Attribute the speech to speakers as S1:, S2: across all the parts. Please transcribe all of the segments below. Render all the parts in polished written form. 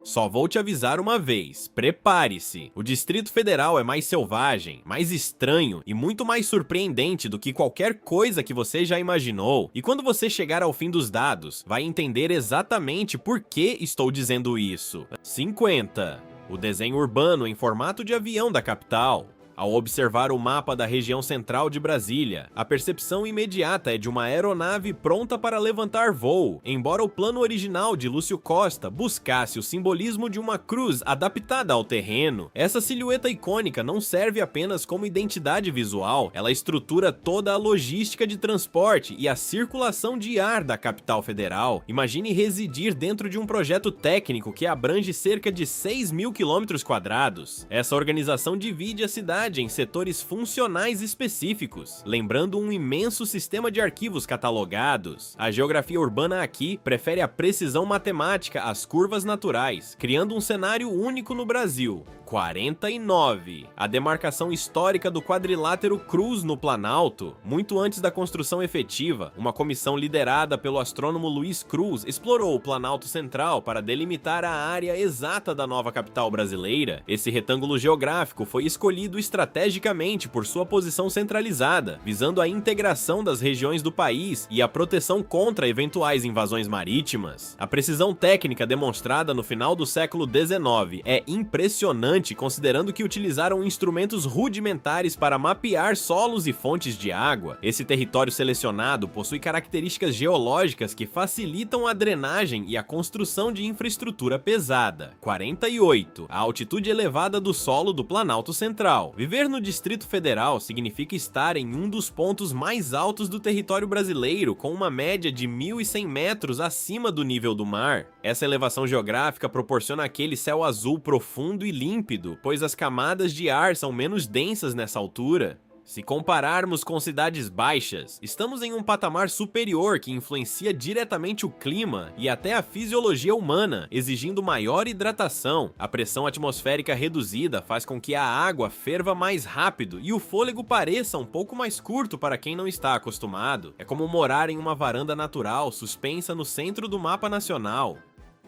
S1: Só vou te avisar uma vez, prepare-se. O Distrito Federal é mais selvagem, mais estranho e muito mais surpreendente do que qualquer coisa que você já imaginou. E quando você chegar ao fim dos dados, vai entender exatamente por que estou dizendo isso. 50. O desenho urbano em formato de avião da capital. Ao observar o mapa da região central de Brasília, a percepção imediata é de uma aeronave pronta para levantar voo, embora o plano original de Lúcio Costa buscasse o simbolismo de uma cruz adaptada ao terreno. Essa silhueta icônica não serve apenas como identidade visual, ela estrutura toda a logística de transporte e a circulação de ar da capital federal. Imagine residir dentro de um projeto técnico que abrange cerca de 6.000 km². Essa organização divide a cidade em setores funcionais específicos, lembrando um imenso sistema de arquivos catalogados. A geografia urbana aqui prefere a precisão matemática às curvas naturais, criando um cenário único no Brasil. 49. A demarcação histórica do quadrilátero Cruz no Planalto. Muito antes da construção efetiva, uma comissão liderada pelo astrônomo Luiz Cruz explorou o Planalto Central para delimitar a área exata da nova capital brasileira. Esse retângulo geográfico foi escolhido estrategicamente por sua posição centralizada, visando a integração das regiões do país e a proteção contra eventuais invasões marítimas. A precisão técnica demonstrada no final do século XIX é impressionante, considerando que utilizaram instrumentos rudimentares para mapear solos e fontes de água. Esse território selecionado possui características geológicas que facilitam a drenagem e a construção de infraestrutura pesada. 48. A altitude elevada do solo do Planalto Central. Viver no Distrito Federal significa estar em um dos pontos mais altos do território brasileiro, com uma média de 1.100 metros acima do nível do mar. Essa elevação geográfica proporciona aquele céu azul profundo e límpido, pois as camadas de ar são menos densas nessa altura. Se compararmos com cidades baixas, estamos em um patamar superior que influencia diretamente o clima e até a fisiologia humana, exigindo maior hidratação. A pressão atmosférica reduzida faz com que a água ferva mais rápido e o fôlego pareça um pouco mais curto para quem não está acostumado. É como morar em uma varanda natural suspensa no centro do mapa nacional.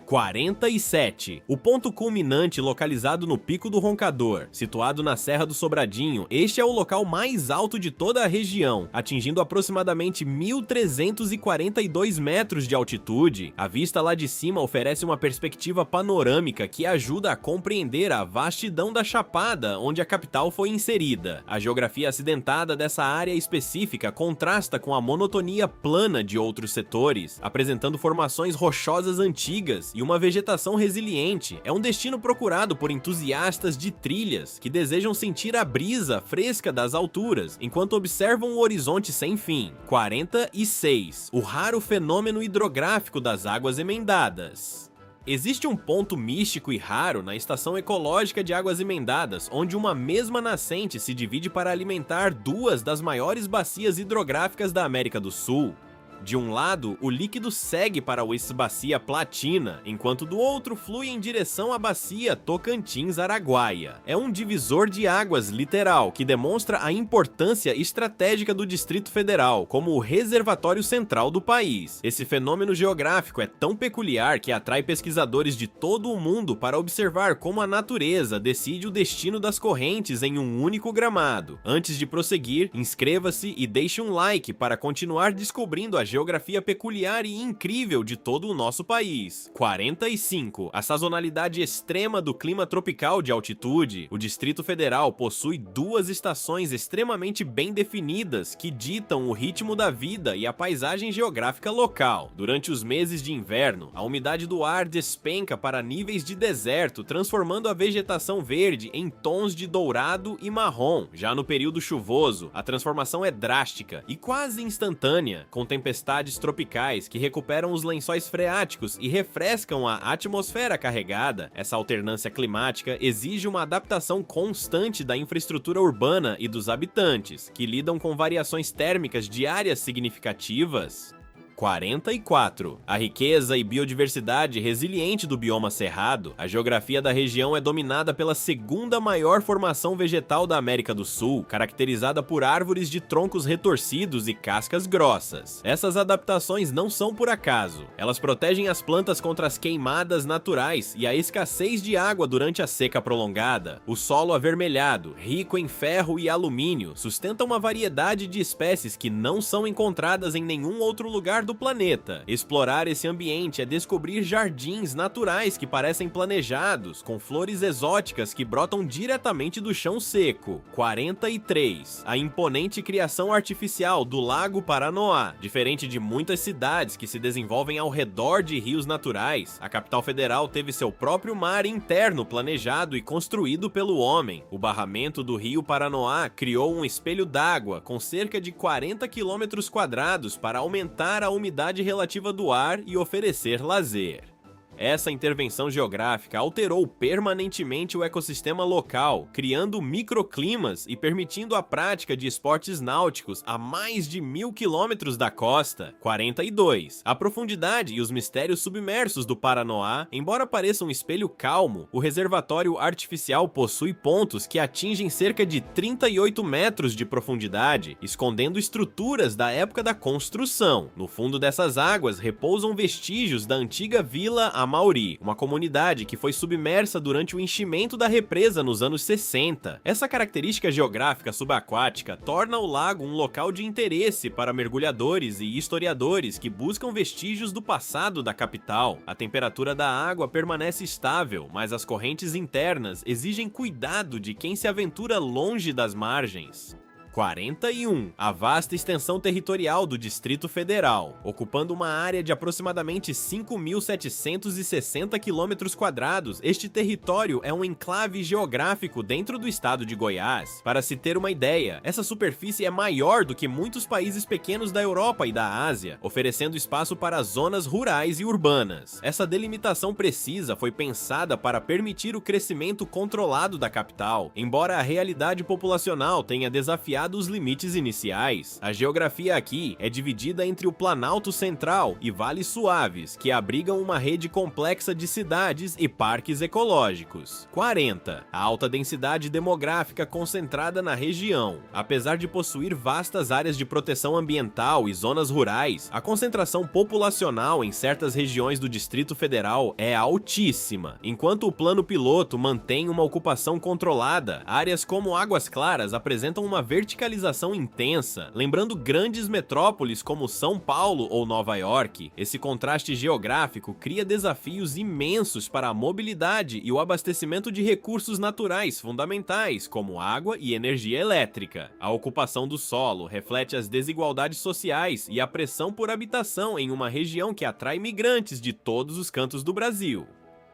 S1: 47. O ponto culminante localizado no Pico do Roncador, situado na Serra do Sobradinho, este é o local mais alto de toda a região, atingindo aproximadamente 1.342 metros de altitude. A vista lá de cima oferece uma perspectiva panorâmica que ajuda a compreender a vastidão da chapada onde a capital foi inserida. A geografia acidentada dessa área específica contrasta com a monotonia plana de outros setores, apresentando formações rochosas antigas e uma vegetação resiliente. É um destino procurado por entusiastas de trilhas que desejam sentir a brisa fresca das alturas, enquanto observam o horizonte sem fim. 46. O raro fenômeno hidrográfico das águas emendadas. Existe um ponto místico e raro na estação ecológica de Águas Emendadas, onde uma mesma nascente se divide para alimentar duas das maiores bacias hidrográficas da América do Sul. De um lado, o líquido segue para a bacia Platina, enquanto do outro flui em direção à bacia Tocantins-Araguaia. É um divisor de águas literal que demonstra a importância estratégica do Distrito Federal como o reservatório central do país. Esse fenômeno geográfico é tão peculiar que atrai pesquisadores de todo o mundo para observar como a natureza decide o destino das correntes em um único gramado. Antes de prosseguir, inscreva-se e deixe um like para continuar descobrindo a geografia peculiar e incrível de todo o nosso país. 45. A sazonalidade extrema do clima tropical de altitude. O Distrito Federal possui duas estações extremamente bem definidas que ditam o ritmo da vida e a paisagem geográfica local. Durante os meses de inverno, a umidade do ar despenca para níveis de deserto, transformando a vegetação verde em tons de dourado e marrom. Já no período chuvoso, a transformação é drástica e quase instantânea, com tempestades tropicais que recuperam os lençóis freáticos e refrescam a atmosfera carregada. Essa alternância climática exige uma adaptação constante da infraestrutura urbana e dos habitantes, que lidam com variações térmicas diárias significativas. 44. A riqueza e biodiversidade resiliente do bioma cerrado, a geografia da região é dominada pela segunda maior formação vegetal da América do Sul, caracterizada por árvores de troncos retorcidos e cascas grossas. Essas adaptações não são por acaso. Elas protegem as plantas contra as queimadas naturais e a escassez de água durante a seca prolongada. O solo avermelhado, rico em ferro e alumínio, sustenta uma variedade de espécies que não são encontradas em nenhum outro lugar do planeta. Explorar esse ambiente é descobrir jardins naturais que parecem planejados, com flores exóticas que brotam diretamente do chão seco. 43. A imponente criação artificial do Lago Paranoá. Diferente de muitas cidades que se desenvolvem ao redor de rios naturais, a capital federal teve seu próprio mar interno planejado e construído pelo homem. O barramento do rio Paranoá criou um espelho d'água com cerca de 40 quilômetros quadrados para aumentar a umidade relativa do ar e oferecer lazer. Essa intervenção geográfica alterou permanentemente o ecossistema local, criando microclimas e permitindo a prática de esportes náuticos a mais de 1000 quilômetros da costa. 42. A profundidade e os mistérios submersos do Paranoá, embora pareça um espelho calmo, o reservatório artificial possui pontos que atingem cerca de 38 metros de profundidade, escondendo estruturas da época da construção. No fundo dessas águas repousam vestígios da antiga vila Amauri, uma comunidade que foi submersa durante o enchimento da represa nos anos 60. Essa característica geográfica subaquática torna o lago um local de interesse para mergulhadores e historiadores que buscam vestígios do passado da capital. A temperatura da água permanece estável, mas as correntes internas exigem cuidado de quem se aventura longe das margens. 41. A vasta extensão territorial do Distrito Federal, ocupando uma área de aproximadamente 5.760 km², este território é um enclave geográfico dentro do estado de Goiás. Para se ter uma ideia, essa superfície é maior do que muitos países pequenos da Europa e da Ásia, oferecendo espaço para zonas rurais e urbanas. Essa delimitação precisa foi pensada para permitir o crescimento controlado da capital, embora a realidade populacional tenha desafiado os limites iniciais. A geografia aqui é dividida entre o Planalto Central e Vales Suaves, que abrigam uma rede complexa de cidades e parques ecológicos. 40. A alta densidade demográfica concentrada na região. Apesar de possuir vastas áreas de proteção ambiental e zonas rurais, a concentração populacional em certas regiões do Distrito Federal é altíssima. Enquanto o plano piloto mantém uma ocupação controlada, áreas como Águas Claras apresentam uma verticalização intensa, lembrando grandes metrópoles como São Paulo ou Nova York. Esse contraste geográfico cria desafios imensos para a mobilidade e o abastecimento de recursos naturais fundamentais, como água e energia elétrica. A ocupação do solo reflete as desigualdades sociais e a pressão por habitação em uma região que atrai migrantes de todos os cantos do Brasil.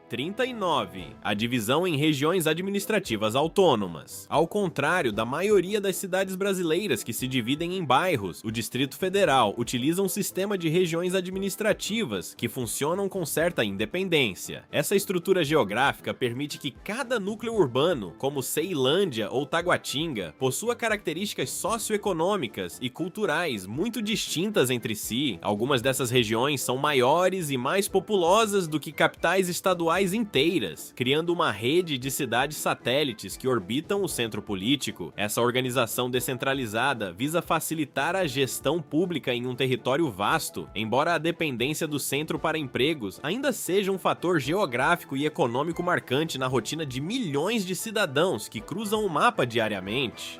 S1: 39. A divisão em regiões administrativas autônomas. Ao contrário da maioria das cidades brasileiras que se dividem em bairros, o Distrito Federal utiliza um sistema de regiões administrativas que funcionam com certa independência. Essa estrutura geográfica permite que cada núcleo urbano, como Ceilândia ou Taguatinga, possua características socioeconômicas e culturais muito distintas entre si. Algumas dessas regiões são maiores e mais populosas do que capitais estaduais inteiras, criando uma rede de cidades satélites que orbitam o centro político. Essa organização descentralizada visa facilitar a gestão pública em um território vasto, embora a dependência do centro para empregos ainda seja um fator geográfico e econômico marcante na rotina de milhões de cidadãos que cruzam o mapa diariamente.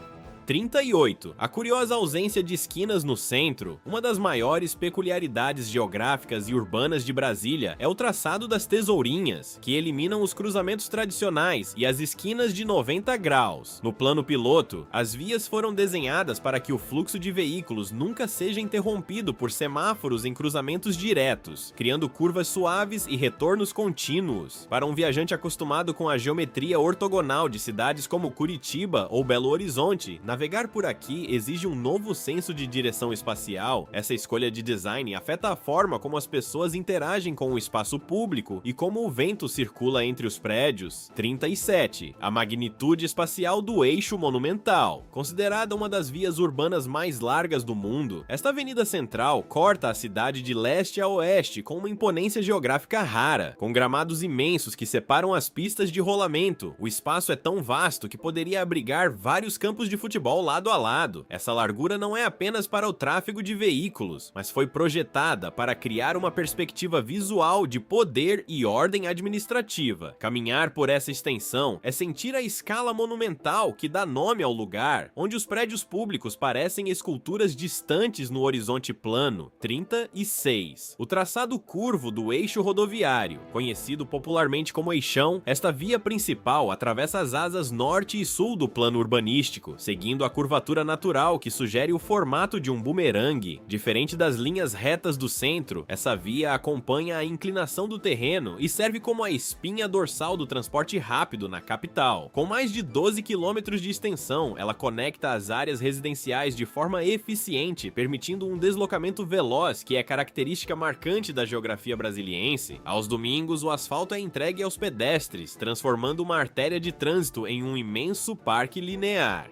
S1: 38. A curiosa ausência de esquinas no centro. Uma das maiores peculiaridades geográficas e urbanas de Brasília é o traçado das tesourinhas, que eliminam os cruzamentos tradicionais e as esquinas de 90 graus. No plano piloto, as vias foram desenhadas para que o fluxo de veículos nunca seja interrompido por semáforos em cruzamentos diretos, criando curvas suaves e retornos contínuos. Para um viajante acostumado com a geometria ortogonal de cidades como Curitiba ou Belo Horizonte, navegar por aqui exige um novo senso de direção espacial. Essa escolha de design afeta a forma como as pessoas interagem com o espaço público e como o vento circula entre os prédios. 37. A magnitude espacial do eixo monumental. Considerada uma das vias urbanas mais largas do mundo, esta avenida central corta a cidade de leste a oeste com uma imponência geográfica rara, com gramados imensos que separam as pistas de rolamento. O espaço é tão vasto que poderia abrigar vários campos de futebol lado a lado. Essa largura não é apenas para o tráfego de veículos, mas foi projetada para criar uma perspectiva visual de poder e ordem administrativa. Caminhar por essa extensão é sentir a escala monumental que dá nome ao lugar, onde os prédios públicos parecem esculturas distantes no horizonte plano. 36. O traçado curvo do eixo rodoviário, conhecido popularmente como eixão, esta via principal atravessa as asas norte e sul do plano urbanístico, seguindo a curvatura natural que sugere o formato de um bumerangue. Diferente das linhas retas do centro, essa via acompanha a inclinação do terreno e serve como a espinha dorsal do transporte rápido na capital. Com mais de 12 quilômetros de extensão, ela conecta as áreas residenciais de forma eficiente, permitindo um deslocamento veloz que é característica marcante da geografia brasiliense. Aos domingos, o asfalto é entregue aos pedestres, transformando uma artéria de trânsito em um imenso parque linear.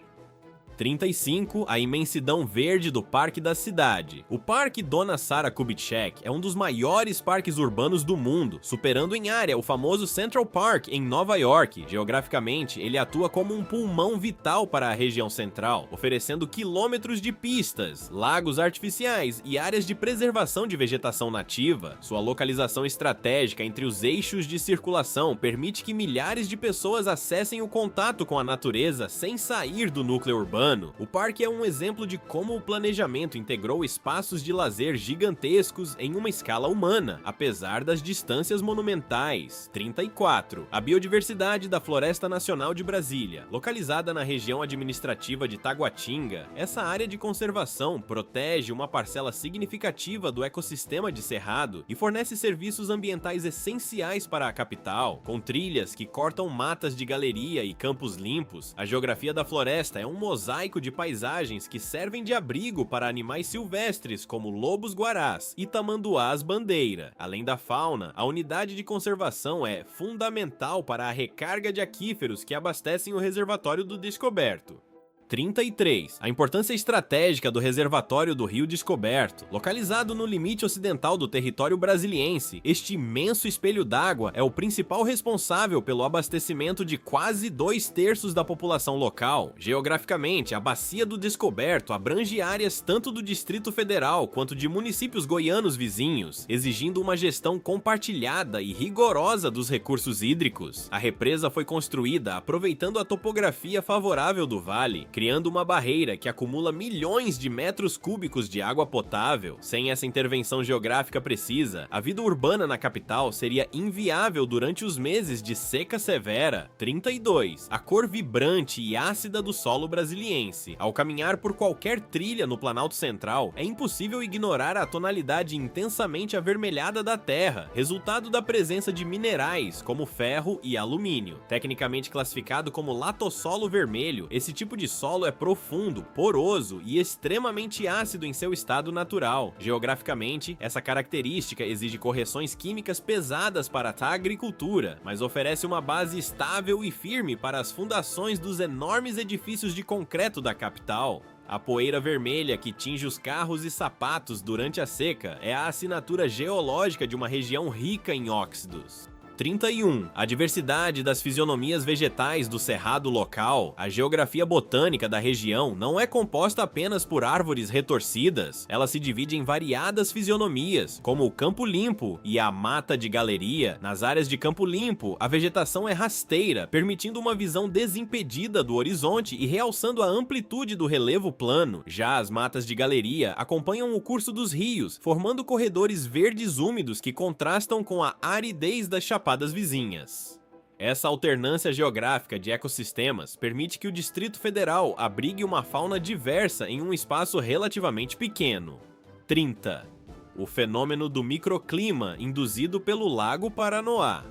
S1: 35. A imensidão verde do Parque da Cidade. O Parque Dona Sara Kubitschek é um dos maiores parques urbanos do mundo, superando em área o famoso Central Park em Nova York. Geograficamente, ele atua como um pulmão vital para a região central, oferecendo quilômetros de pistas, lagos artificiais e áreas de preservação de vegetação nativa. Sua localização estratégica entre os eixos de circulação permite que milhares de pessoas acessem o contato com a natureza sem sair do núcleo urbano. O parque é um exemplo de como o planejamento integrou espaços de lazer gigantescos em uma escala humana, apesar das distâncias monumentais. 34. A biodiversidade da Floresta Nacional de Brasília. Localizada na região administrativa de Taguatinga, essa área de conservação protege uma parcela significativa do ecossistema de Cerrado e fornece serviços ambientais essenciais para a capital. Com trilhas que cortam matas de galeria e campos limpos, a geografia da floresta é um mosaico de paisagens que servem de abrigo para animais silvestres como lobos-guarás e tamanduás-bandeira. Além da fauna, a unidade de conservação é fundamental para a recarga de aquíferos que abastecem o reservatório do Descoberto. 33. A importância estratégica do reservatório do Rio Descoberto. Localizado no limite ocidental do território brasiliense, este imenso espelho d'água é o principal responsável pelo abastecimento de quase 2/3 da população local. Geograficamente, a Bacia do Descoberto abrange áreas tanto do Distrito Federal quanto de municípios goianos vizinhos, exigindo uma gestão compartilhada e rigorosa dos recursos hídricos. A represa foi construída aproveitando a topografia favorável do vale, criando uma barreira que acumula milhões de metros cúbicos de água potável. Sem essa intervenção geográfica precisa, a vida urbana na capital seria inviável durante os meses de seca severa. 32. A cor vibrante e ácida do solo brasiliense. Ao caminhar por qualquer trilha no Planalto Central, é impossível ignorar a tonalidade intensamente avermelhada da terra, resultado da presença de minerais como ferro e alumínio. Tecnicamente classificado como latossolo vermelho, esse tipo de solo é profundo, poroso e extremamente ácido em seu estado natural. Geograficamente, essa característica exige correções químicas pesadas para a agricultura, mas oferece uma base estável e firme para as fundações dos enormes edifícios de concreto da capital. A poeira vermelha que tinge os carros e sapatos durante a seca é a assinatura geológica de uma região rica em óxidos. 31. A diversidade das fisionomias vegetais do cerrado local. A geografia botânica da região não é composta apenas por árvores retorcidas, ela se divide em variadas fisionomias, como o campo limpo e a mata de galeria. Nas áreas de campo limpo, a vegetação é rasteira, permitindo uma visão desimpedida do horizonte e realçando a amplitude do relevo plano. Já as matas de galeria acompanham o curso dos rios, formando corredores verdes úmidos que contrastam com a aridez das chapadas vizinhas. Essa alternância geográfica de ecossistemas permite que o Distrito Federal abrigue uma fauna diversa em um espaço relativamente pequeno. 30. O fenômeno do microclima induzido pelo Lago Paranoá.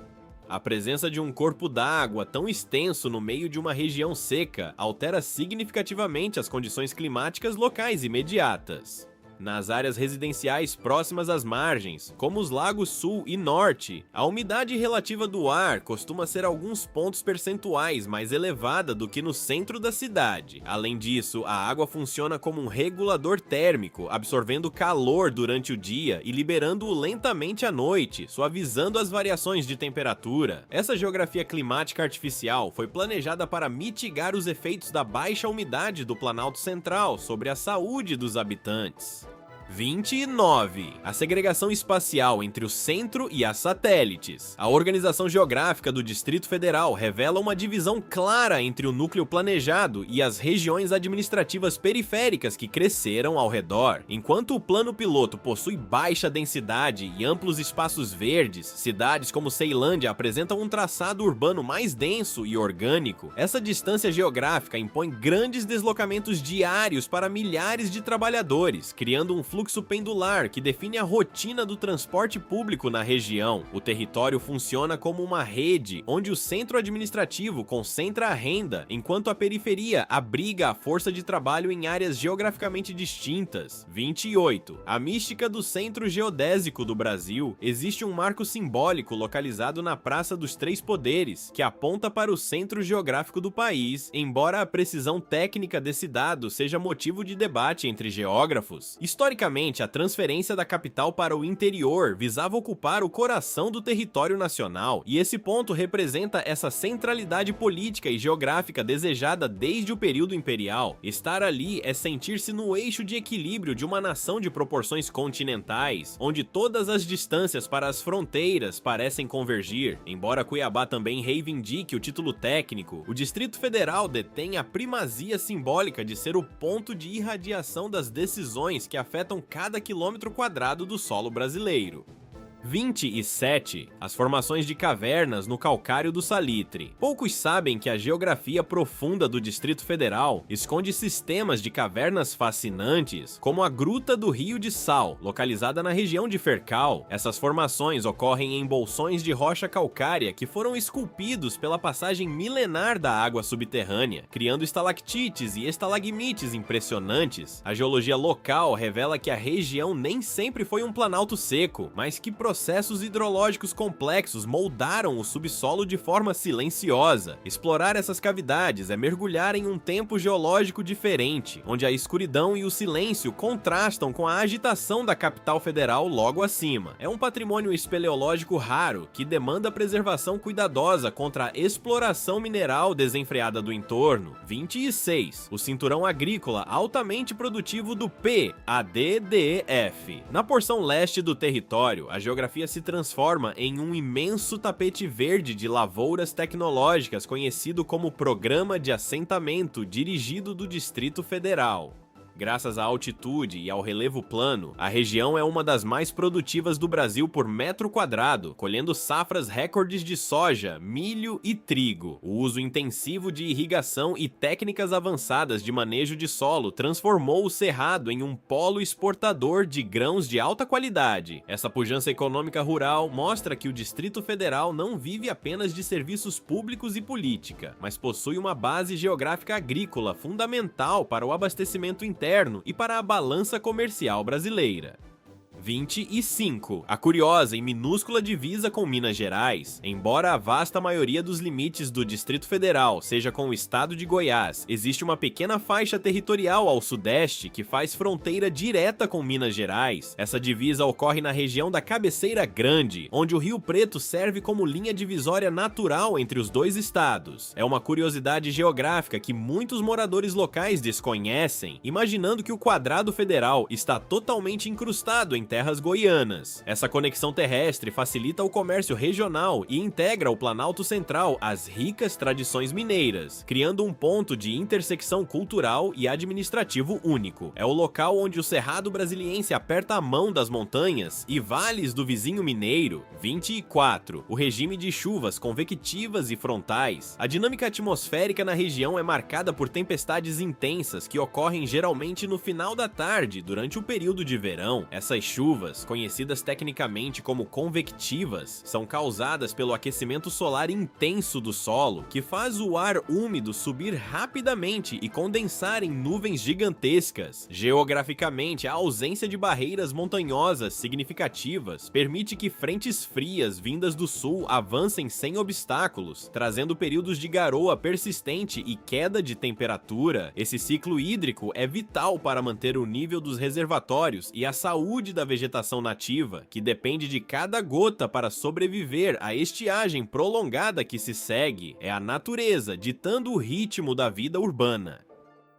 S1: A presença de um corpo d'água tão extenso no meio de uma região seca altera significativamente as condições climáticas locais imediatas. Nas áreas residenciais próximas às margens, como os lagos Sul e Norte, a umidade relativa do ar costuma ser alguns pontos percentuais mais elevada do que no centro da cidade. Além disso, a água funciona como um regulador térmico, absorvendo calor durante o dia e liberando-o lentamente à noite, suavizando as variações de temperatura. Essa geografia climática artificial foi planejada para mitigar os efeitos da baixa umidade do Planalto Central sobre a saúde dos habitantes. 29. A segregação espacial entre o centro e as satélites. A organização geográfica do Distrito Federal revela uma divisão clara entre o núcleo planejado e as regiões administrativas periféricas que cresceram ao redor. Enquanto o plano piloto possui baixa densidade e amplos espaços verdes, cidades como Ceilândia apresentam um traçado urbano mais denso e orgânico. Essa distância geográfica impõe grandes deslocamentos diários para milhares de trabalhadores, criando um fluxo pendular que define a rotina do transporte público na região. O território funciona como uma rede, onde o centro administrativo concentra a renda, enquanto a periferia abriga a força de trabalho em áreas geograficamente distintas. 28. A mística do centro geodésico do Brasil. Existe um marco simbólico localizado na Praça dos Três Poderes, que aponta para o centro geográfico do país, embora a precisão técnica desse dado seja motivo de debate entre geógrafos. Historicamente, a transferência da capital para o interior visava ocupar o coração do território nacional, e esse ponto representa essa centralidade política e geográfica desejada desde o período imperial. Estar ali é sentir-se no eixo de equilíbrio de uma nação de proporções continentais, onde todas as distâncias para as fronteiras parecem convergir. Embora Cuiabá também reivindique o título técnico, o Distrito Federal detém a primazia simbólica de ser o ponto de irradiação das decisões que afetam cada quilômetro quadrado do solo brasileiro. 27. As formações de cavernas no calcário do salitre. Poucos sabem que a geografia profunda do Distrito Federal esconde sistemas de cavernas fascinantes, como a Gruta do Rio de Sal, localizada na região de Fercal. Essas formações ocorrem em bolsões de rocha calcária que foram esculpidos pela passagem milenar da água subterrânea, criando estalactites e estalagmites impressionantes. A geologia local revela que a região nem sempre foi um planalto seco, mas que processos hidrológicos complexos moldaram o subsolo de forma silenciosa. Explorar essas cavidades é mergulhar em um tempo geológico diferente, onde a escuridão e o silêncio contrastam com a agitação da capital federal logo acima. É um patrimônio espeleológico raro que demanda preservação cuidadosa contra a exploração mineral desenfreada do entorno. 26. O cinturão agrícola altamente produtivo do PADDF. Na porção leste do território, a geografia se transforma em um imenso tapete verde de lavouras tecnológicas conhecido como Programa de Assentamento Dirigido do Distrito Federal. Graças à altitude e ao relevo plano, a região é uma das mais produtivas do Brasil por metro quadrado, colhendo safras recordes de soja, milho e trigo. O uso intensivo de irrigação e técnicas avançadas de manejo de solo transformou o Cerrado em um polo exportador de grãos de alta qualidade. Essa pujança econômica rural mostra que o Distrito Federal não vive apenas de serviços públicos e política, mas possui uma base geográfica agrícola fundamental para o abastecimento interno e para a balança comercial brasileira. 25. A curiosa e minúscula divisa com Minas Gerais. Embora a vasta maioria dos limites do Distrito Federal seja com o estado de Goiás, existe uma pequena faixa territorial ao sudeste que faz fronteira direta com Minas Gerais. Essa divisa ocorre na região da Cabeceira Grande, onde o Rio Preto serve como linha divisória natural entre os dois estados. É uma curiosidade geográfica que muitos moradores locais desconhecem, imaginando que o quadrado federal está totalmente incrustado em terras goianas. Essa conexão terrestre facilita o comércio regional e integra o Planalto Central às ricas tradições mineiras, criando um ponto de intersecção cultural e administrativo único. É o local onde o Cerrado brasiliense aperta a mão das montanhas e vales do vizinho mineiro. 24. O regime de chuvas convectivas e frontais. A dinâmica atmosférica na região é marcada por tempestades intensas que ocorrem geralmente no final da tarde, durante o período de verão. Essas chuvas, conhecidas tecnicamente como convectivas, são causadas pelo aquecimento solar intenso do solo, que faz o ar úmido subir rapidamente e condensar em nuvens gigantescas. Geograficamente, a ausência de barreiras montanhosas significativas permite que frentes frias vindas do sul avancem sem obstáculos, trazendo períodos de garoa persistente e queda de temperatura. Esse ciclo hídrico é vital para manter o nível dos reservatórios e a saúde da vegetação nativa, que depende de cada gota para sobreviver à estiagem prolongada que se segue. É a natureza ditando o ritmo da vida urbana.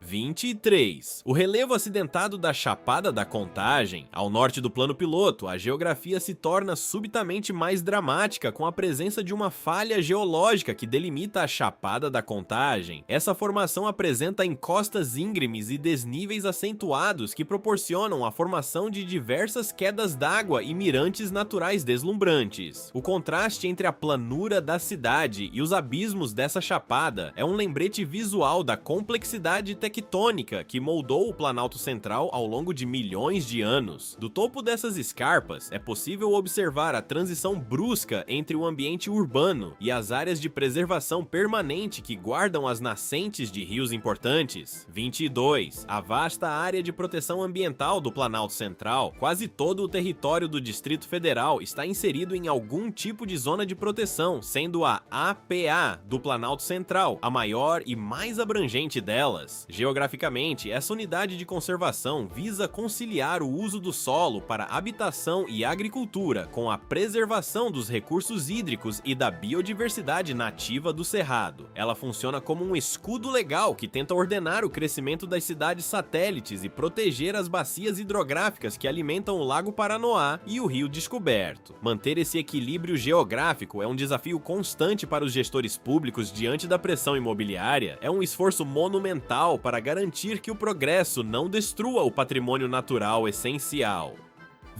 S1: 23. O relevo acidentado da Chapada da Contagem. Ao norte do plano piloto, a geografia se torna subitamente mais dramática com a presença de uma falha geológica que delimita a Chapada da Contagem. Essa formação apresenta encostas íngremes e desníveis acentuados que proporcionam a formação de diversas quedas d'água e mirantes naturais deslumbrantes. O contraste entre a planura da cidade e os abismos dessa chapada é um lembrete visual da complexidade tectônica que moldou o Planalto Central ao longo de milhões de anos. Do topo dessas escarpas, é possível observar a transição brusca entre o ambiente urbano e as áreas de preservação permanente que guardam as nascentes de rios importantes. 22. A vasta área de proteção ambiental do Planalto Central. Quase todo o território do Distrito Federal está inserido em algum tipo de zona de proteção, sendo a APA do Planalto Central a maior e mais abrangente delas. Geograficamente, essa unidade de conservação visa conciliar o uso do solo para habitação e agricultura com a preservação dos recursos hídricos e da biodiversidade nativa do Cerrado. Ela funciona como um escudo legal que tenta ordenar o crescimento das cidades satélites e proteger as bacias hidrográficas que alimentam o Lago Paranoá e o Rio Descoberto. Manter esse equilíbrio geográfico é um desafio constante para os gestores públicos diante da pressão imobiliária. É um esforço monumental para garantir que o progresso não destrua o patrimônio natural essencial.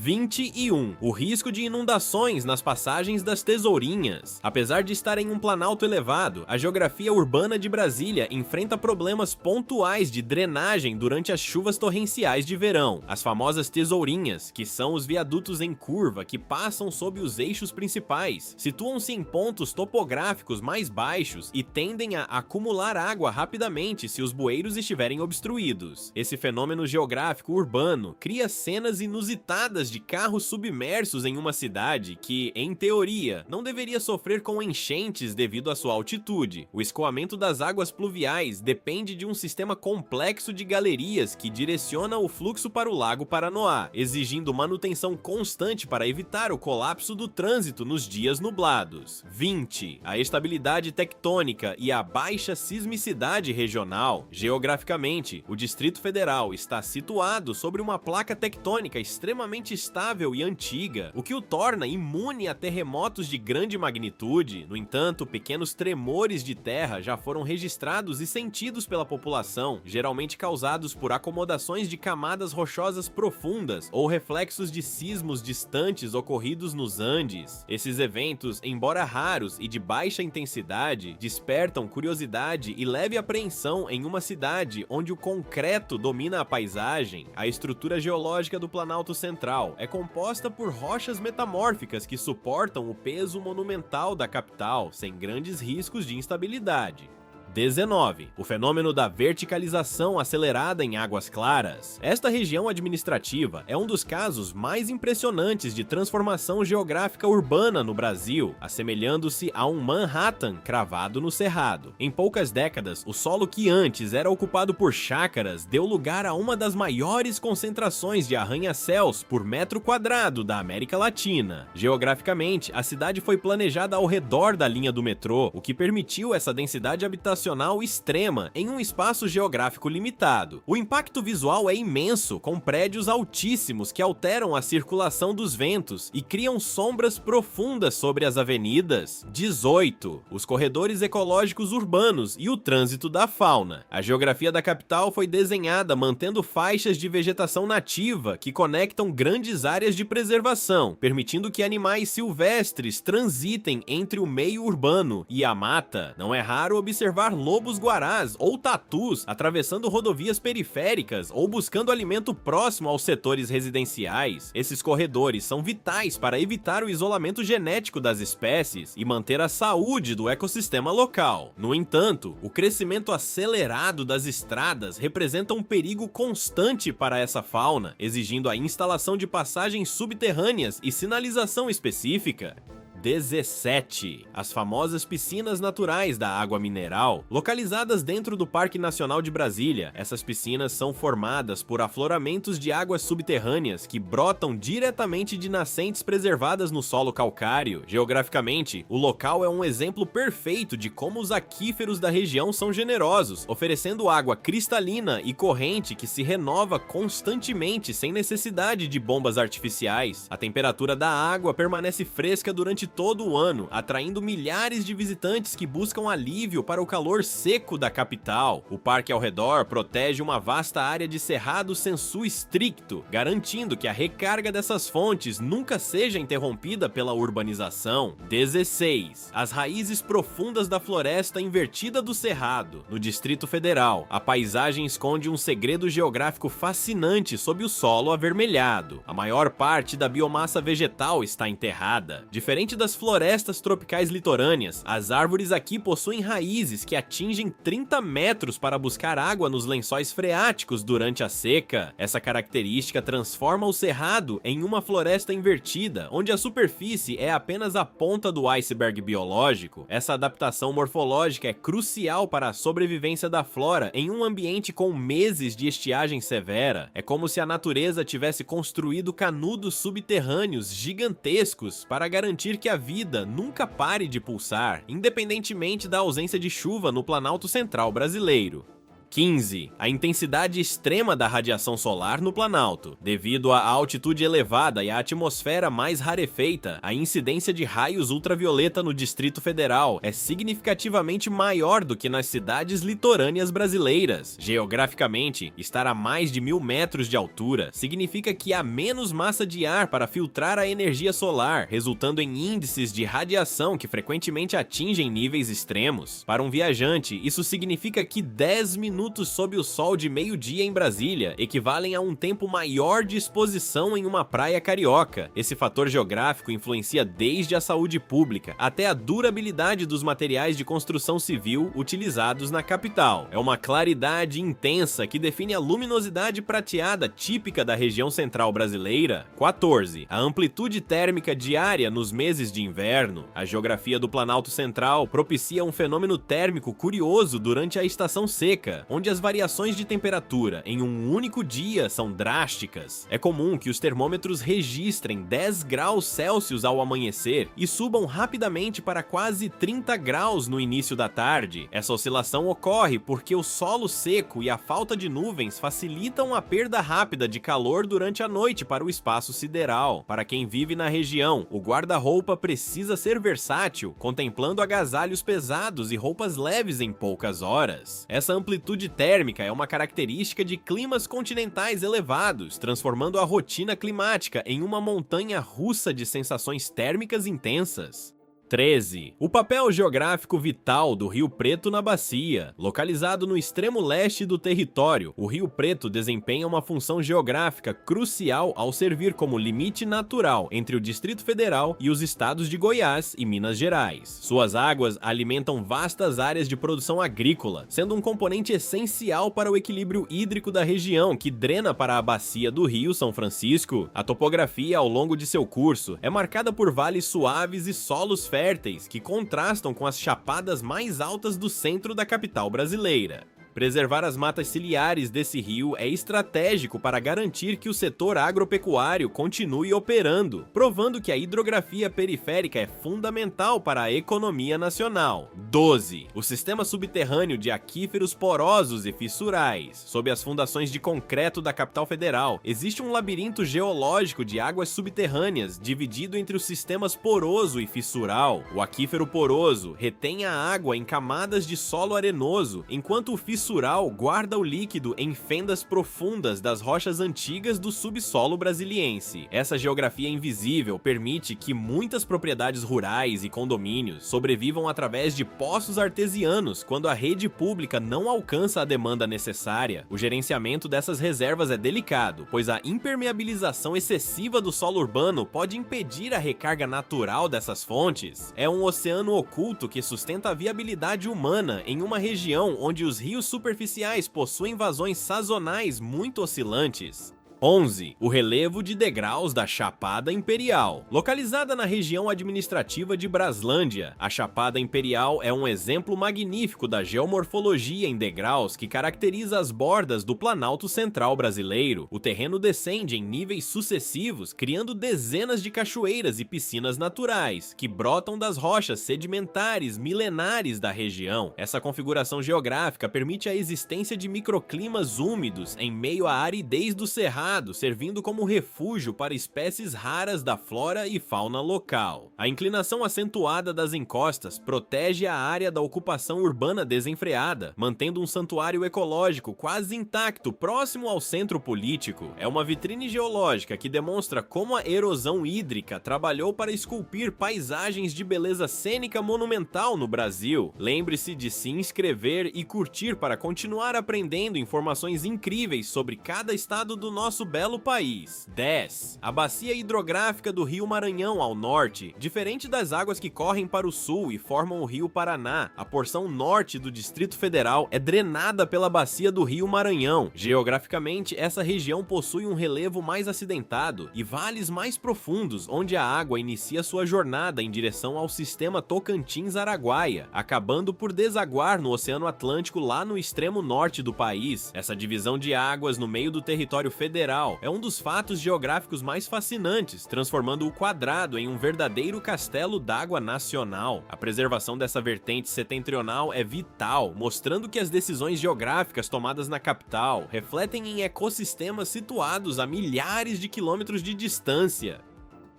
S1: 21. O risco de inundações nas passagens das Tesourinhas. Apesar de estar em um planalto elevado, a geografia urbana de Brasília enfrenta problemas pontuais de drenagem durante as chuvas torrenciais de verão. As famosas Tesourinhas, que são os viadutos em curva que passam sob os eixos principais, situam-se em pontos topográficos mais baixos e tendem a acumular água rapidamente se os bueiros estiverem obstruídos. Esse fenômeno geográfico urbano cria cenas inusitadas de carros submersos em uma cidade que, em teoria, não deveria sofrer com enchentes devido à sua altitude. O escoamento das águas pluviais depende de um sistema complexo de galerias que direciona o fluxo para o Lago Paranoá, exigindo manutenção constante para evitar o colapso do trânsito nos dias nublados. 20. A estabilidade tectônica e a baixa sismicidade regional. Geograficamente, o Distrito Federal está situado sobre uma placa tectônica extremamente estável e antiga, o que o torna imune a terremotos de grande magnitude. No entanto, pequenos tremores de terra já foram registrados e sentidos pela população, geralmente causados por acomodações de camadas rochosas profundas ou reflexos de sismos distantes ocorridos nos Andes. Esses eventos, embora raros e de baixa intensidade, despertam curiosidade e leve apreensão em uma cidade onde o concreto domina a paisagem. A estrutura geológica do Planalto Central é composta por rochas metamórficas que suportam o peso monumental da capital sem grandes riscos de instabilidade. 19. O fenômeno da verticalização acelerada em Águas Claras. Esta região administrativa é um dos casos mais impressionantes de transformação geográfica urbana no Brasil, assemelhando-se a um Manhattan cravado no Cerrado. Em poucas décadas, o solo que antes era ocupado por chácaras deu lugar a uma das maiores concentrações de arranha-céus por metro quadrado da América Latina. Geograficamente, a cidade foi planejada ao redor da linha do metrô, o que permitiu essa densidade habitacional extrema em um espaço geográfico limitado. O impacto visual é imenso, com prédios altíssimos que alteram a circulação dos ventos e criam sombras profundas sobre as avenidas. 18. Os corredores ecológicos urbanos e o trânsito da fauna. A geografia da capital foi desenhada mantendo faixas de vegetação nativa que conectam grandes áreas de preservação, permitindo que animais silvestres transitem entre o meio urbano e a mata. Não é raro observar observar lobos-guarás ou tatus atravessando rodovias periféricas ou buscando alimento próximo aos setores residenciais. Esses corredores são vitais para evitar o isolamento genético das espécies e manter a saúde do ecossistema local. No entanto, o crescimento acelerado das estradas representa um perigo constante para essa fauna, exigindo a instalação de passagens subterrâneas e sinalização específica. 17. As famosas piscinas naturais da água mineral, localizadas dentro do Parque Nacional de Brasília. Essas piscinas são formadas por afloramentos de águas subterrâneas que brotam diretamente de nascentes preservadas no solo calcário. Geograficamente, o local é um exemplo perfeito de como os aquíferos da região são generosos, oferecendo água cristalina e corrente que se renova constantemente sem necessidade de bombas artificiais. A temperatura da água permanece fresca durante todo o ano, atraindo milhares de visitantes que buscam alívio para o calor seco da capital. O parque ao redor protege uma vasta área de cerrado sensu estricto, garantindo que a recarga dessas fontes nunca seja interrompida pela urbanização. 16. As raízes profundas da floresta invertida do cerrado. No Distrito Federal, a paisagem esconde um segredo geográfico fascinante sob o solo avermelhado. A maior parte da biomassa vegetal está enterrada. Diferente das florestas tropicais litorâneas, as árvores aqui possuem raízes que atingem 30 metros para buscar água nos lençóis freáticos durante a seca. Essa característica transforma o cerrado em uma floresta invertida, onde a superfície é apenas a ponta do iceberg biológico. Essa adaptação morfológica é crucial para a sobrevivência da flora em um ambiente com meses de estiagem severa. É como se a natureza tivesse construído canudos subterrâneos gigantescos para garantir que a vida nunca pare de pulsar, independentemente da ausência de chuva no Planalto Central brasileiro. 15. A intensidade extrema da radiação solar no Planalto. Devido à altitude elevada e à atmosfera mais rarefeita, a incidência de raios ultravioleta no Distrito Federal é significativamente maior do que nas cidades litorâneas brasileiras. Geograficamente, estar a mais de 1000 metros de altura significa que há menos massa de ar para filtrar a energia solar, resultando em índices de radiação que frequentemente atingem níveis extremos. Para um viajante, isso significa que 10 minutos sob o sol de meio-dia em Brasília equivalem a um tempo maior de exposição em uma praia carioca. Esse fator geográfico influencia desde a saúde pública até a durabilidade dos materiais de construção civil utilizados na capital. É uma claridade intensa que define a luminosidade prateada típica da região central brasileira. 14. A amplitude térmica diária nos meses de inverno. A geografia do Planalto Central propicia um fenômeno térmico curioso durante a estação seca, onde as variações de temperatura em um único dia são drásticas. É comum que os termômetros registrem 10 graus Celsius ao amanhecer e subam rapidamente para quase 30 graus no início da tarde. Essa oscilação ocorre porque o solo seco e a falta de nuvens facilitam a perda rápida de calor durante a noite para o espaço sideral. Para quem vive na região, o guarda-roupa precisa ser versátil, contemplando agasalhos pesados e roupas leves em poucas horas. Essa amplitude térmica é uma característica de climas continentais elevados, transformando a rotina climática em uma montanha russa de sensações térmicas intensas. 13. O papel geográfico vital do Rio Preto na bacia. Localizado no extremo leste do território, o Rio Preto desempenha uma função geográfica crucial ao servir como limite natural entre o Distrito Federal e os estados de Goiás e Minas Gerais. Suas águas alimentam vastas áreas de produção agrícola, sendo um componente essencial para o equilíbrio hídrico da região que drena para a bacia do Rio São Francisco. A topografia ao longo de seu curso é marcada por vales suaves e solos férteis que contrastam com as chapadas mais altas do centro da capital brasileira. Preservar as matas ciliares desse rio é estratégico para garantir que o setor agropecuário continue operando, provando que a hidrografia periférica é fundamental para a economia nacional. 12. O sistema subterrâneo de aquíferos porosos e fissurais. Sob as fundações de concreto da capital federal, existe um labirinto geológico de águas subterrâneas dividido entre os sistemas poroso e fissural. O aquífero poroso retém a água em camadas de solo arenoso, enquanto o fissural mensural guarda o líquido em fendas profundas das rochas antigas do subsolo brasiliense. Essa geografia invisível permite que muitas propriedades rurais e condomínios sobrevivam através de poços artesianos quando a rede pública não alcança a demanda necessária. O gerenciamento dessas reservas é delicado, pois a impermeabilização excessiva do solo urbano pode impedir a recarga natural dessas fontes. É um oceano oculto que sustenta a viabilidade humana em uma região onde os rios superficiais possuem vazões sazonais muito oscilantes. 11. O relevo de degraus da Chapada Imperial. Localizada na região administrativa de Braslândia, a Chapada Imperial é um exemplo magnífico da geomorfologia em degraus que caracteriza as bordas do Planalto Central brasileiro. O terreno descende em níveis sucessivos, criando dezenas de cachoeiras e piscinas naturais, que brotam das rochas sedimentares milenares da região. Essa configuração geográfica permite a existência de microclimas úmidos em meio à aridez do cerrado, servindo como refúgio para espécies raras da flora e fauna local. A inclinação acentuada das encostas protege a área da ocupação urbana desenfreada, mantendo um santuário ecológico quase intacto próximo ao centro político. É uma vitrine geológica que demonstra como a erosão hídrica trabalhou para esculpir paisagens de beleza cênica monumental no Brasil. Lembre-se de se inscrever e curtir para continuar aprendendo informações incríveis sobre cada estado do nosso belo país. 10. A bacia hidrográfica do Rio Maranhão ao norte. Diferente das águas que correm para o sul e formam o Rio Paraná, a porção norte do Distrito Federal é drenada pela bacia do Rio Maranhão. Geograficamente, essa região possui um relevo mais acidentado e vales mais profundos, onde a água inicia sua jornada em direção ao sistema Tocantins-Araguaia, acabando por desaguar no Oceano Atlântico lá no extremo norte do país. Essa divisão de águas no meio do território federal é um dos fatos geográficos mais fascinantes, transformando o quadrado em um verdadeiro castelo d'água nacional. A preservação dessa vertente setentrional é vital, mostrando que as decisões geográficas tomadas na capital refletem em ecossistemas situados a milhares de quilômetros de distância.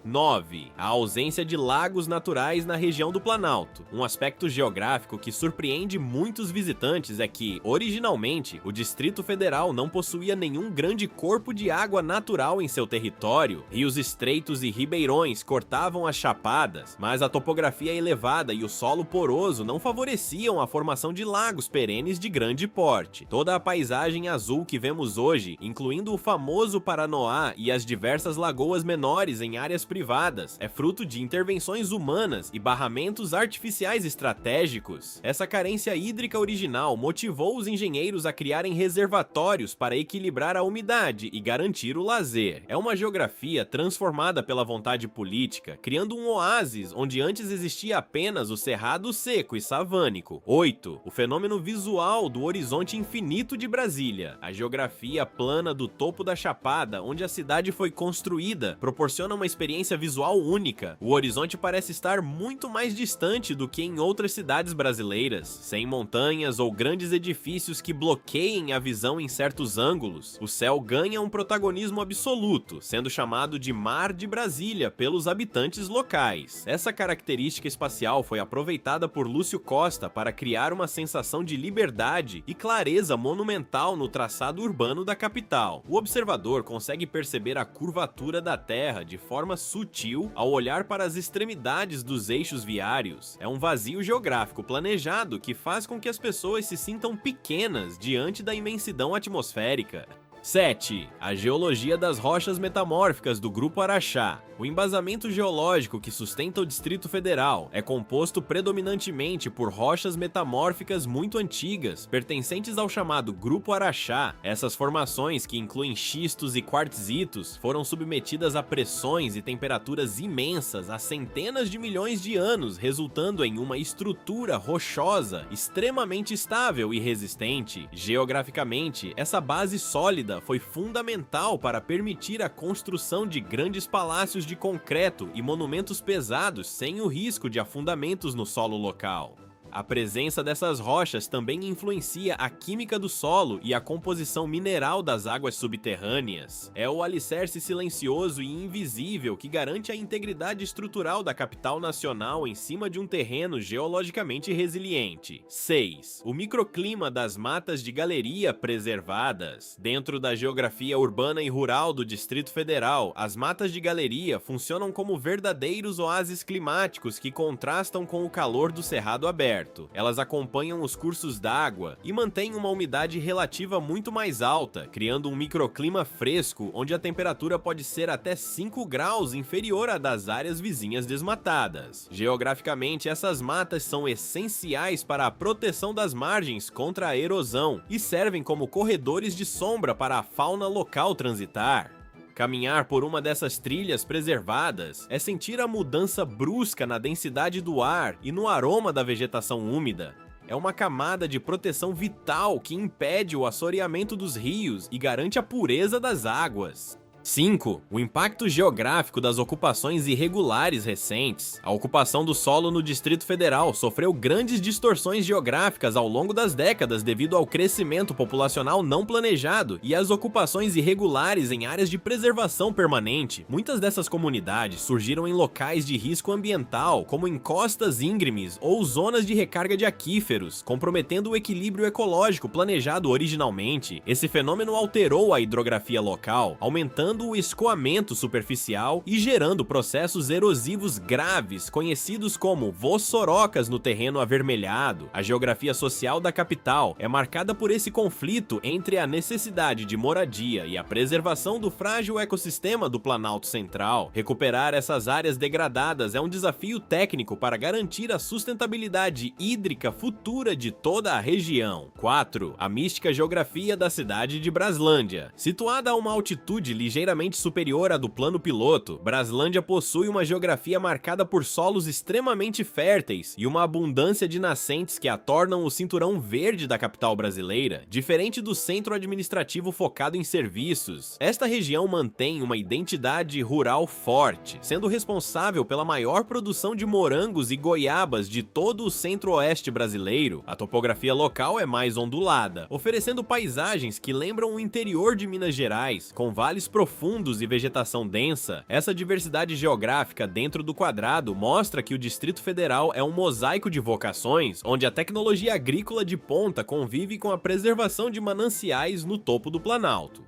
S1: 9. A ausência de lagos naturais na região do Planalto. Um aspecto geográfico que surpreende muitos visitantes é que, originalmente, o Distrito Federal não possuía nenhum grande corpo de água natural em seu território. Rios estreitos e ribeirões cortavam as chapadas, mas a topografia elevada e o solo poroso não favoreciam a formação de lagos perenes de grande porte. Toda a paisagem azul que vemos hoje, incluindo o famoso Paranoá e as diversas lagoas menores em áreas privadas, é fruto de intervenções humanas e barramentos artificiais estratégicos. Essa carência hídrica original motivou os engenheiros a criarem reservatórios para equilibrar a umidade e garantir o lazer. É uma geografia transformada pela vontade política, criando um oásis onde antes existia apenas o cerrado seco e savânico. 8. O fenômeno visual do horizonte infinito de Brasília. A geografia plana do topo da Chapada, onde a cidade foi construída, proporciona uma experiência visual única. O horizonte parece estar muito mais distante do que em outras cidades brasileiras, sem montanhas ou grandes edifícios que bloqueiem a visão em certos ângulos. O céu ganha um protagonismo absoluto, sendo chamado de Mar de Brasília pelos habitantes locais. Essa característica espacial foi aproveitada por Lúcio Costa para criar uma sensação de liberdade e clareza monumental no traçado urbano da capital. O observador consegue perceber a curvatura da Terra de forma sutil ao olhar para as extremidades dos eixos viários. É um vazio geográfico planejado que faz com que as pessoas se sintam pequenas diante da imensidão atmosférica. 7. A geologia das rochas metamórficas do Grupo Araxá. O embasamento geológico que sustenta o Distrito Federal é composto predominantemente por rochas metamórficas muito antigas, pertencentes ao chamado Grupo Araxá. Essas formações, que incluem xistos e quartzitos, foram submetidas a pressões e temperaturas imensas há centenas de milhões de anos, resultando em uma estrutura rochosa extremamente estável e resistente. Geograficamente, essa base sólida foi fundamental para permitir a construção de grandes palácios de concreto e monumentos pesados sem o risco de afundamentos no solo local. A presença dessas rochas também influencia a química do solo e a composição mineral das águas subterrâneas. É o alicerce silencioso e invisível que garante a integridade estrutural da capital nacional em cima de um terreno geologicamente resiliente. 6. O microclima das matas de galeria preservadas. Dentro da geografia urbana e rural do Distrito Federal, as matas de galeria funcionam como verdadeiros oásis climáticos que contrastam com o calor do cerrado aberto. Elas acompanham os cursos d'água e mantêm uma umidade relativa muito mais alta, criando um microclima fresco onde a temperatura pode ser até 5 graus inferior à das áreas vizinhas desmatadas. Geograficamente, essas matas são essenciais para a proteção das margens contra a erosão e servem como corredores de sombra para a fauna local transitar. Caminhar por uma dessas trilhas preservadas é sentir a mudança brusca na densidade do ar e no aroma da vegetação úmida. É uma camada de proteção vital que impede o assoreamento dos rios e garante a pureza das águas. 5. O impacto geográfico das ocupações irregulares recentes. A ocupação do solo no Distrito Federal sofreu grandes distorções geográficas ao longo das décadas devido ao crescimento populacional não planejado e às ocupações irregulares em áreas de preservação permanente. Muitas dessas comunidades surgiram em locais de risco ambiental, como encostas íngremes ou zonas de recarga de aquíferos, comprometendo o equilíbrio ecológico planejado originalmente. Esse fenômeno alterou a hidrografia local, aumentando o escoamento superficial e gerando processos erosivos graves, conhecidos como vossorocas no terreno avermelhado. A geografia social da capital é marcada por esse conflito entre a necessidade de moradia e a preservação do frágil ecossistema do Planalto Central. Recuperar essas áreas degradadas é um desafio técnico para garantir a sustentabilidade hídrica futura de toda a região. 4. A mística geografia da cidade de Braslândia. Situada a uma altitude ligeiramente superior à do plano piloto, Braslândia possui uma geografia marcada por solos extremamente férteis e uma abundância de nascentes que a tornam o cinturão verde da capital brasileira, diferente do centro administrativo focado em serviços. Esta região mantém uma identidade rural forte, sendo responsável pela maior produção de morangos e goiabas de todo o centro-oeste brasileiro. A topografia local é mais ondulada, oferecendo paisagens que lembram o interior de Minas Gerais, com vales profundos e vegetação densa. Essa diversidade geográfica dentro do quadrado mostra que o Distrito Federal é um mosaico de vocações, onde a tecnologia agrícola de ponta convive com a preservação de mananciais no topo do Planalto.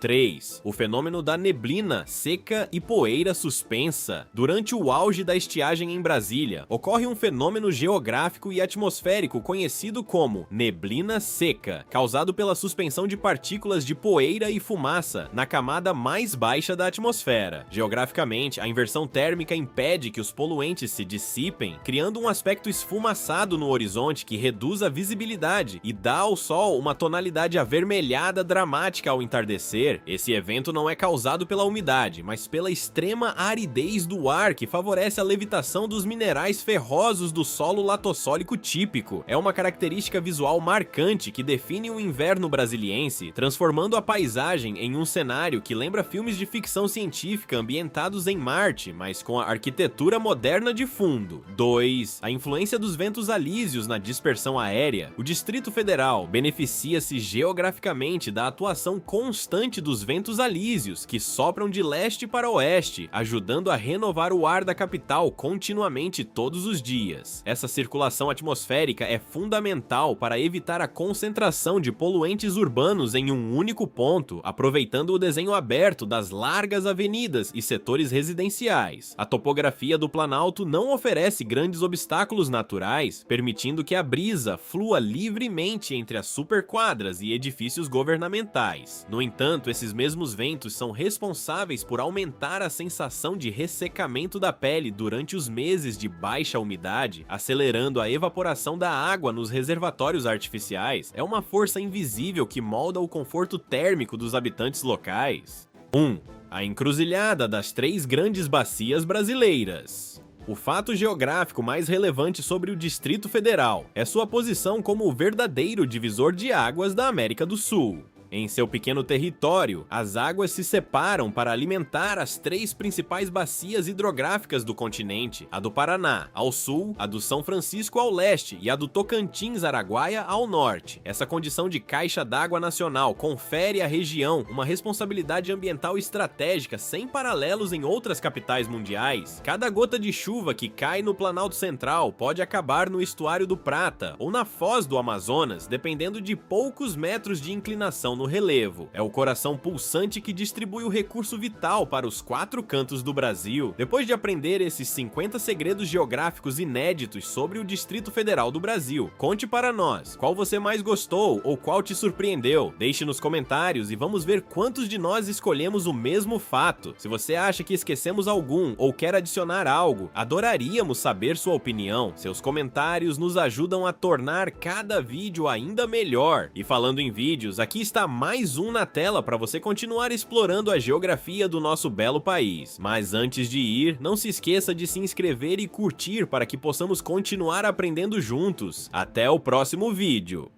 S1: 3. O fenômeno da neblina seca e poeira suspensa. Durante o auge da estiagem em Brasília, ocorre um fenômeno geográfico e atmosférico conhecido como neblina seca, causado pela suspensão de partículas de poeira e fumaça na camada mais baixa da atmosfera. Geograficamente, a inversão térmica impede que os poluentes se dissipem, criando um aspecto esfumaçado no horizonte que reduz a visibilidade e dá ao sol uma tonalidade avermelhada dramática ao entardecer. Esse evento não é causado pela umidade, mas pela extrema aridez do ar que favorece a levitação dos minerais ferrosos do solo latossólico típico. É uma característica visual marcante que define o inverno brasiliense, transformando a paisagem em um cenário que lembra filmes de ficção científica ambientados em Marte, mas com a arquitetura moderna de fundo. 2. A influência dos ventos alísios na dispersão aérea. O Distrito Federal beneficia-se geograficamente da atuação constante dos ventos alísios, que sopram de leste para oeste, ajudando a renovar o ar da capital continuamente todos os dias. Essa circulação atmosférica é fundamental para evitar a concentração de poluentes urbanos em um único ponto, aproveitando o desenho aberto das largas avenidas e setores residenciais. A topografia do Planalto não oferece grandes obstáculos naturais, permitindo que a brisa flua livremente entre as superquadras e edifícios governamentais. No entanto, esses mesmos ventos são responsáveis por aumentar a sensação de ressecamento da pele durante os meses de baixa umidade, acelerando a evaporação da água nos reservatórios artificiais. É uma força invisível que molda o conforto térmico dos habitantes locais. 1. A encruzilhada das 3 grandes bacias brasileiras. O fato geográfico mais relevante sobre o Distrito Federal é sua posição como o verdadeiro divisor de águas da América do Sul. Em seu pequeno território, as águas se separam para alimentar as 3 principais bacias hidrográficas do continente, a do Paraná ao sul, a do São Francisco ao leste e a do Tocantins-Araguaia ao norte. Essa condição de caixa d'água nacional confere à região uma responsabilidade ambiental estratégica sem paralelos em outras capitais mundiais. Cada gota de chuva que cai no Planalto Central pode acabar no estuário do Prata ou na foz do Amazonas, dependendo de poucos metros de inclinação no relevo. É o coração pulsante que distribui o recurso vital para os 4 cantos do Brasil. Depois de aprender esses 50 segredos geográficos inéditos sobre o Distrito Federal do Brasil, conte para nós qual você mais gostou ou qual te surpreendeu. Deixe nos comentários e vamos ver quantos de nós escolhemos o mesmo fato. Se você acha que esquecemos algum ou quer adicionar algo, adoraríamos saber sua opinião. Seus comentários nos ajudam a tornar cada vídeo ainda melhor. E falando em vídeos, aqui está mais um na tela para você continuar explorando a geografia do nosso belo país. Mas antes de ir, não se esqueça de se inscrever e curtir para que possamos continuar aprendendo juntos. Até o próximo vídeo!